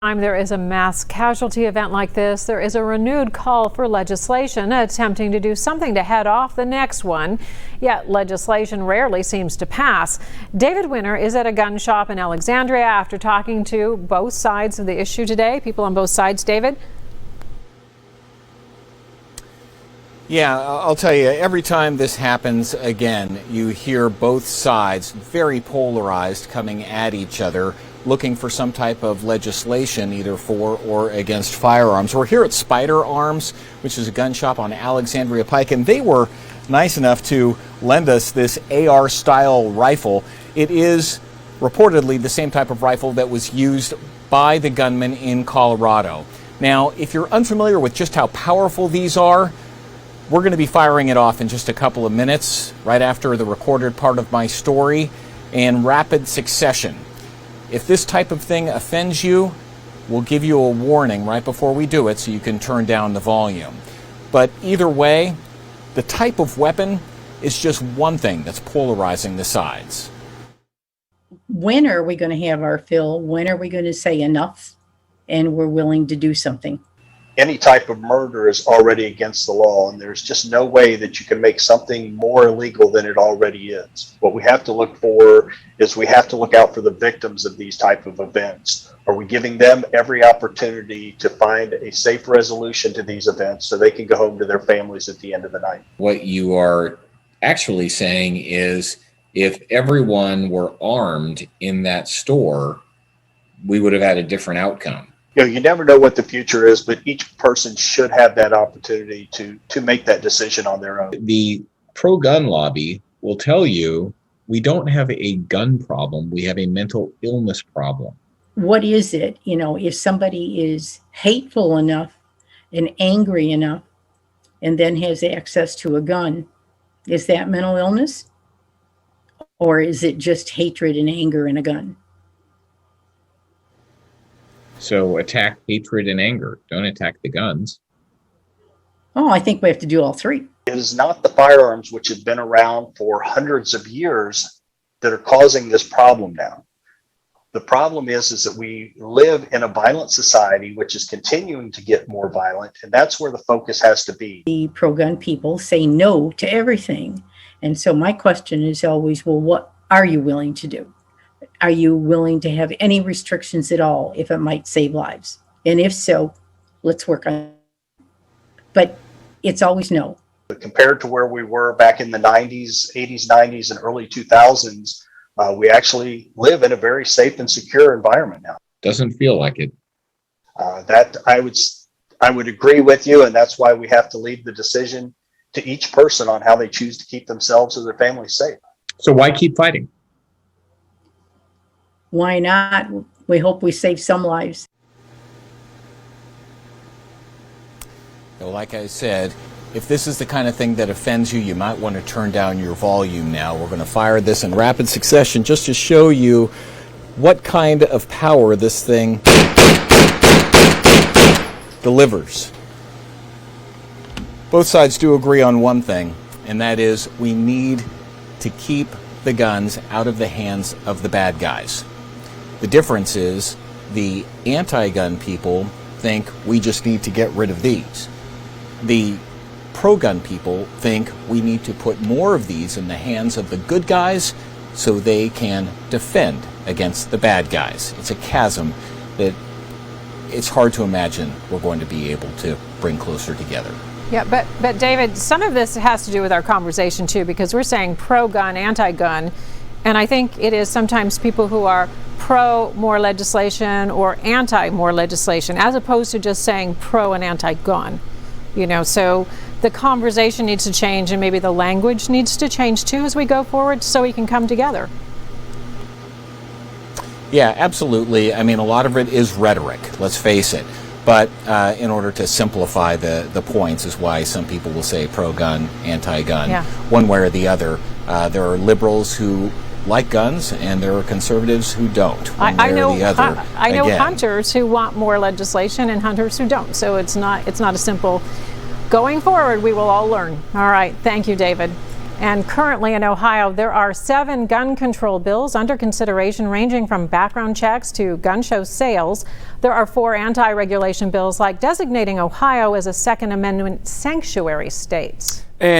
Time there is a mass casualty event like this, there is a renewed call for legislation attempting to do something to head off the next one. Yet legislation rarely seems to pass. David Winner is at a gun shop in Alexandria after talking to both sides of the issue today. People on both sides, David? Yeah, I'll tell you, every time this happens again, you hear both sides very polarized coming at each other, looking for some type of legislation either for or against firearms. We're here at Spider Arms, which is a gun shop on Alexandria Pike, and they were nice enough to lend us this AR-style rifle. It is reportedly the same type of rifle that was used by the gunman in Colorado. Now, if you're unfamiliar with just how powerful these are, we're going to be firing it off in just a couple of minutes, right after the recorded part of my story, in rapid succession. If this type of thing offends you, we'll give you a warning right before we do it so you can turn down the volume. But either way, the type of weapon is just one thing that's polarizing the sides. When are we going to have our fill? When are we going to say enough and we're willing to do something? Any type of murder is already against the law, and there's just no way that you can make something more illegal than it already is. What we have to look for is we have to look out for the victims of these type of events. Are we giving them every opportunity to find a safe resolution to these events so they can go home to their families at the end of the night? What you are actually saying is if everyone were armed in that store, we would have had a different outcome. You know, you never know what the future is, but each person should have that opportunity to make that decision on their own. The pro-gun lobby will tell you we don't have a gun problem, we have a mental illness problem. What is it? You know, if somebody is hateful enough and angry enough and then has access to a gun, is that mental illness? Or is it just hatred and anger and a gun? So attack hatred and anger. Don't attack the guns. Oh, I think we have to do all three. It is not the firearms, which have been around for hundreds of years, that are causing this problem now. The problem is that we live in a violent society, which is continuing to get more violent, and that's where the focus has to be. The pro-gun people say no to everything. And so my question is always, well, what are you willing to do? Are you willing to have any restrictions at all if it might save lives? And if so, let's work on it. But it's always no. Compared to where we were back in the 90s, 80s, 90s, and early 2000s, we actually live in a very safe and secure environment now. Doesn't feel like it. That I would agree with you, and that's why we have to leave the decision to each person on how they choose to keep themselves or their families safe. So why keep fighting? Why not? We hope we save some lives. Well, like I said, if this is the kind of thing that offends you, you might want to turn down your volume now. We're going to fire this in rapid succession just to show you what kind of power this thing delivers. Both sides do agree on one thing, and that is we need to keep the guns out of the hands of the bad guys. The difference is the anti-gun people think we just need to get rid of these. The pro-gun people think we need to put more of these in the hands of the good guys so they can defend against the bad guys. It's a chasm that it's hard to imagine we're going to be able to bring closer together. Yeah, but David, some of this has to do with our conversation too, because we're saying pro-gun, anti-gun, and I think it is sometimes people who are pro more legislation or anti more legislation, as opposed to just saying pro and anti-gun. You know, so the conversation needs to change, and maybe the language needs to change too as we go forward, so we can come together. Yeah, absolutely. I mean, a lot of it is rhetoric, let's face it. But in order to simplify the points is why some people will say pro-gun, anti-gun, one way or the other. There are liberals who like guns, and there are conservatives who don't. I know hunters who want more legislation and hunters who don't. So it's not a simple. Going forward, we will all learn. All right. Thank you, David. And currently in Ohio, there are 7 gun control bills under consideration, ranging from background checks to gun show sales. There are 4 anti-regulation bills, like designating Ohio as a Second Amendment sanctuary state. And